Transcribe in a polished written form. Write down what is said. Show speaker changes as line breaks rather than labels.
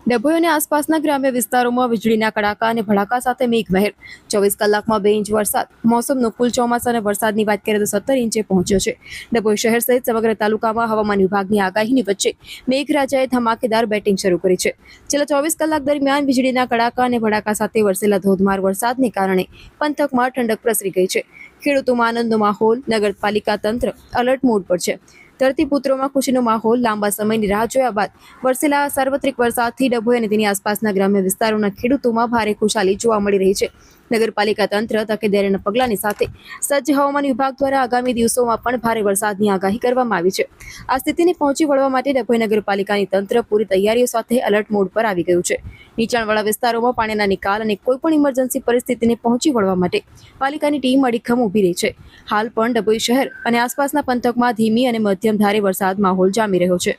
ડભોઈ અને આસપાસના ગ્રામ્ય વિસ્તારોમાં વીજળીના કડાકા અને ભડાકા સાથે મેઘમહેર 24 કલાકમાં 2 ઇંચ વરસાદ મોસમનો કુલ ચોમાસાના વરસાદની વાત કરીએ તો 17 ઇંચે પહોંચ્યો છે। ડભોઈ શહેર સહિત સમગ્ર તાલુકામાં હવામાન વિભાગની આગાહીની વચ્ચે મેઘરાજાએ ધમાકેદાર બેટિંગ શરૂ કરી છે। છેલ્લા 24 કલાક દરમિયાન વીજળીના કડાકા અને ભડાકા સાથે વરસેલા ધોધમાર વરસાદને કારણે પંથકમાં ઠંડક પ્રસરી ગઈ છે। ખેડૂતોમાં આનંદનો માહોલ, નગરપાલિકા તંત્ર એલર્ટ મોડ પર છે। ધરતીપુત્રોમાં ખુશીનો માહોલ। લાંબા સમયની રાહ જોયા બાદ વરસેલા સાર્વત્રિક વરસાદથી ડભોઈ અને તેની આસપાસના ગ્રામ્ય વિસ્તારોના ખેડૂતોમાં ભારે ખુશાલી જોવા મળી રહી છે। નગરપાલિકા તંત્ર તકેદારીના પગલાંની સાથે સજ્જ હવામાન વિભાગ દ્વારા આગામી દિવસોમાં પણ ભારે વરસાદની આગાહી કરવામાં આવી છે। આ સ્થિતિને પહોંચી વળવા માટે ડભોઈ નગરપાલિકાની તંત્ર પૂરી તૈયારીઓ સાથે એલર્ટ મોડ પર આવી ગયું છે। નીચાણવાળા વિસ્તારોમાં પાણીના નિકાલ અને કોઈપણ ઇમરજન્સી પરિસ્થિતિને પહોંચી વળવા માટે પાલિકાની ટીમ અડીખમ ઊભી રહી છે। હાલ પણ ડભોઈ શહેર અને આસપાસના પંથકમાં ધીમી અને મધ્યમ ધારે વરસાદ માહોલ જામી રહ્યો છે।